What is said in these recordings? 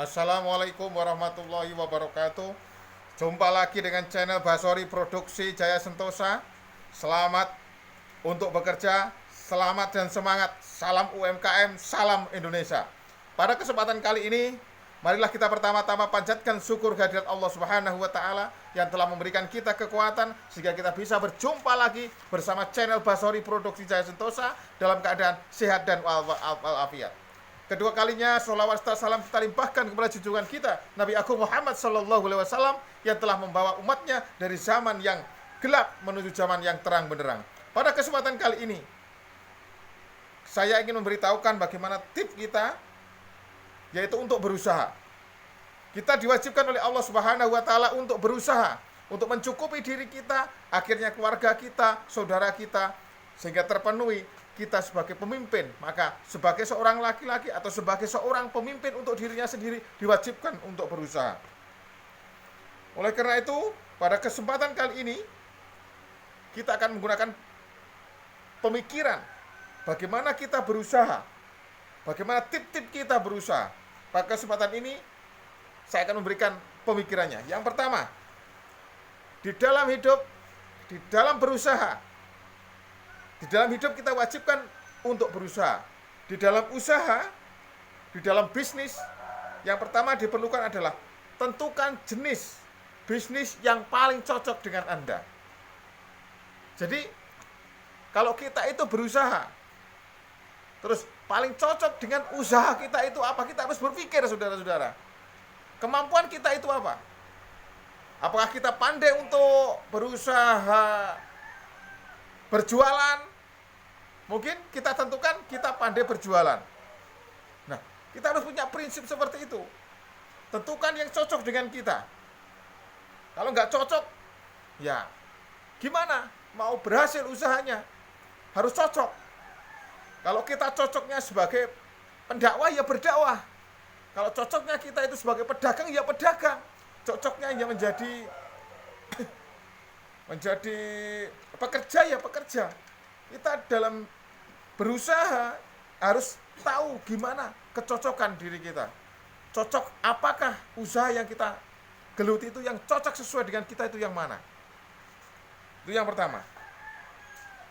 Assalamualaikum warahmatullahi wabarakatuh. Jumpa lagi dengan channel Basori Produksi Jaya Sentosa. Selamat untuk bekerja, selamat dan semangat. Salam UMKM, salam Indonesia. Pada kesempatan kali ini, marilah kita pertama-tama panjatkan syukur kehadirat Allah Subhanahu wa taala yang telah memberikan kita kekuatan sehingga kita bisa berjumpa lagi bersama channel Basori Produksi Jaya Sentosa dalam keadaan sehat dan walafiat. Kedua kalinya sholawat serta salam kita limpahkan kepada junjungan kita Nabi Agung Muhammad Sallallahu Alaihi Wasallam yang telah membawa umatnya dari zaman yang gelap menuju zaman yang terang benderang. Pada kesempatan kali ini, saya ingin memberitahukan bagaimana tips kita, yaitu untuk berusaha. Kita diwajibkan oleh Allah Subhanahu Wa Taala untuk berusaha, untuk mencukupi diri kita, akhirnya keluarga kita, saudara kita, sehingga terpenuhi kita sebagai pemimpin. Maka sebagai seorang laki-laki atau sebagai seorang pemimpin untuk dirinya sendiri diwajibkan untuk berusaha. Oleh karena itu, pada kesempatan kali ini kita akan menggunakan pemikiran bagaimana kita berusaha, bagaimana tip-tip kita berusaha. Pada kesempatan ini saya akan memberikan pemikirannya. Yang pertama, di dalam hidup, di dalam berusaha, di dalam hidup kita wajibkan untuk berusaha. Di dalam usaha, di dalam bisnis, yang pertama diperlukan adalah tentukan jenis bisnis yang paling cocok dengan Anda. Jadi, kalau kita itu berusaha, terus paling cocok dengan usaha kita itu apa? Kita harus berpikir, saudara-saudara. Kemampuan kita itu apa? Apakah kita pandai untuk berusaha berjualan? Mungkin kita tentukan kita pandai berjualan. Nah, kita harus punya prinsip seperti itu. Tentukan yang cocok dengan kita. Kalau nggak cocok, ya gimana? Mau berhasil usahanya, harus cocok. Kalau kita cocoknya sebagai pendakwah, ya berdakwah. Kalau cocoknya kita itu sebagai pedagang, ya pedagang. Cocoknya yang menjadi pekerja, ya pekerja. Kita dalam berusaha harus tahu gimana kecocokan diri kita. Cocok apakah usaha yang kita geluti itu yang cocok sesuai dengan kita itu yang mana? Itu yang pertama.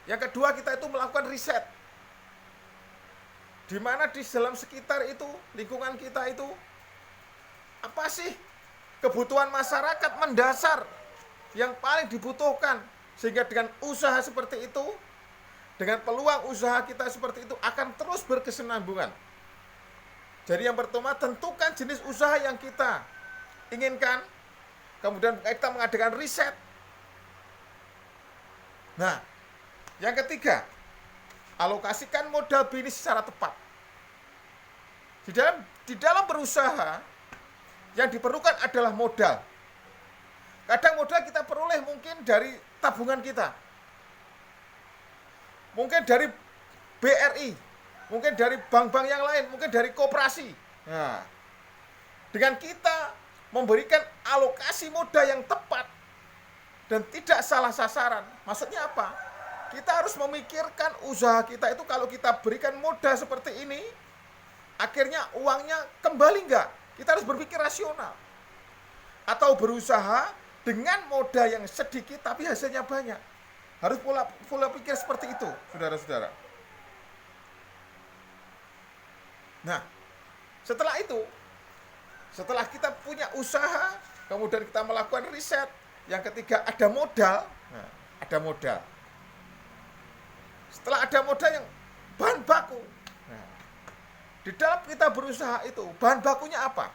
Yang kedua, kita itu melakukan riset. Di mana di dalam sekitar itu, lingkungan kita itu, apa sih kebutuhan masyarakat mendasar yang paling dibutuhkan, sehingga dengan usaha seperti itu, dengan peluang usaha kita seperti itu akan terus berkesinambungan. Jadi yang pertama, tentukan jenis usaha yang kita inginkan, kemudian kita mengadakan riset. Nah, yang ketiga, alokasikan modal bisnis secara tepat. Di dalam berusaha, yang diperlukan adalah modal. Kadang modal kita peroleh mungkin dari tabungan kita, mungkin dari BRI, mungkin dari bank-bank yang lain, mungkin dari koperasi. Nah, dengan kita memberikan alokasi modal yang tepat dan tidak salah sasaran, maksudnya apa? Kita harus memikirkan usaha kita itu kalau kita berikan modal seperti ini, akhirnya uangnya kembali enggak? Kita harus berpikir rasional. Atau berusaha dengan modal yang sedikit tapi hasilnya banyak. Harus pola pikir seperti itu, saudara-saudara. Nah, setelah kita punya usaha, kemudian kita melakukan riset, yang ketiga ada modal. Nah, ada modal. Setelah ada modal yang bahan baku. Nah, di dalam kita berusaha itu, bahan bakunya apa?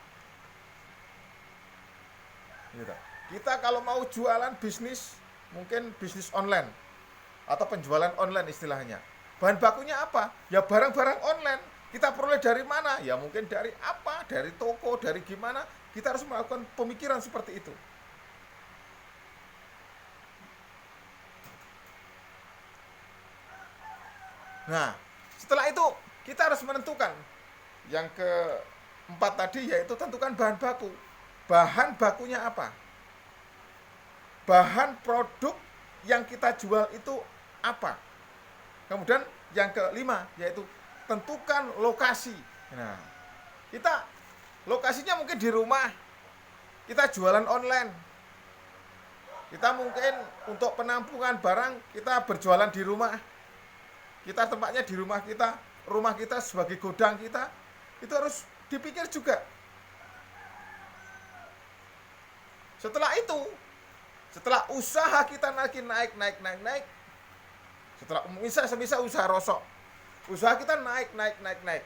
Kita kalau mau jualan bisnis, mungkin bisnis online atau penjualan online istilahnya. Bahan bakunya apa? Ya barang-barang online. Kita peroleh dari mana? Ya mungkin dari apa? Dari toko, dari gimana? Kita harus melakukan pemikiran seperti itu. Nah, setelah itu kita harus menentukan. Yang keempat tadi yaitu tentukan bahan baku. Bahan bakunya apa? Bahan produk yang kita jual itu apa? Kemudian yang kelima yaitu tentukan lokasi. Nah, kita Lokasinya mungkin di rumah, kita jualan online. Kita mungkin untuk penampungan barang, kita berjualan di rumah. Kita tempatnya di rumah kita sebagai gudang kita, itu harus dipikir juga. Setelah itu, setelah usaha kita naik, setelah misal usaha rosok, usaha kita naik.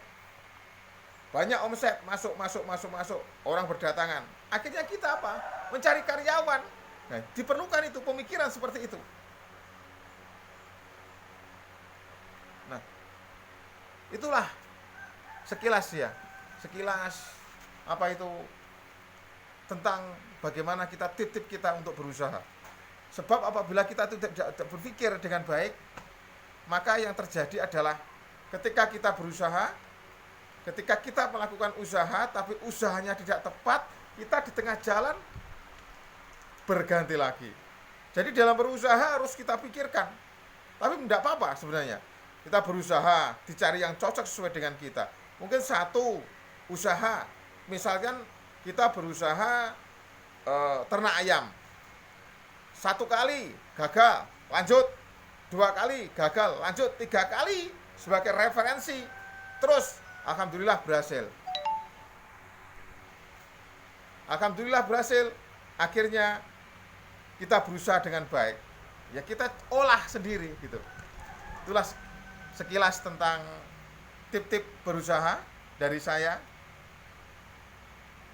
Banyak omset, masuk, orang berdatangan. Akhirnya kita apa? Mencari karyawan. Nah, diperlukan itu pemikiran seperti itu. Nah, itulah sekilas apa itu tentang bagaimana kita tip-tip kita untuk berusaha. Sebab apabila kita tidak berpikir dengan baik, maka yang terjadi adalah ketika kita berusaha, ketika kita melakukan usaha tapi usahanya tidak tepat, kita di tengah jalan berganti lagi. Jadi dalam berusaha harus kita pikirkan. Tapi tidak apa-apa sebenarnya. Kita berusaha, dicari yang cocok sesuai dengan kita. Mungkin satu usaha, misalkan kita berusaha ternak ayam. 1 kali gagal, lanjut. 2 kali gagal, lanjut. 3 kali sebagai referensi. Terus alhamdulillah berhasil. Akhirnya kita berusaha dengan baik. Ya kita olah sendiri gitu. Itulah sekilas tentang tip-tip berusaha dari saya.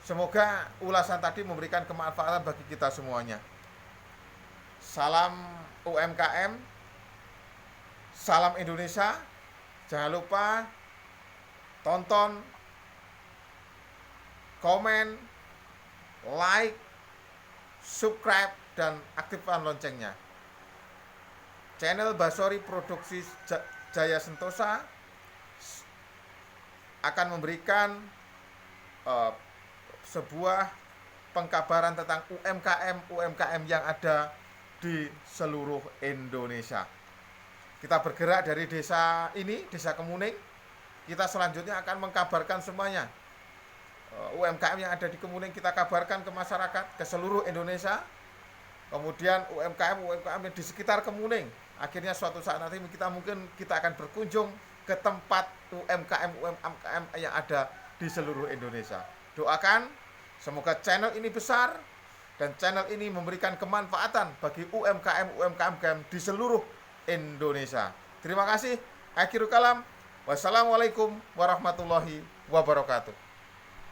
Semoga ulasan tadi memberikan kemanfaatan bagi kita semuanya. Salam UMKM, salam Indonesia. Jangan lupa tonton, komen, like, subscribe, dan aktifkan loncengnya. Channel Basori Produksi Jaya Sentosa akan memberikan sebuah pengkabaran tentang UMKM yang ada di seluruh Indonesia. Kita bergerak dari desa ini, Desa Kemuning. Kita selanjutnya akan mengkabarkan semuanya. UMKM yang ada di Kemuning kita kabarkan ke masyarakat, ke seluruh Indonesia. Kemudian UMKM yang di sekitar Kemuning. Akhirnya suatu saat nanti kita akan berkunjung ke tempat UMKM yang ada di seluruh Indonesia. Doakan semoga channel ini besar dan channel ini memberikan kemanfaatan bagi UMKM di seluruh Indonesia. Terima kasih. Akhirul kalam. Wassalamualaikum warahmatullahi wabarakatuh.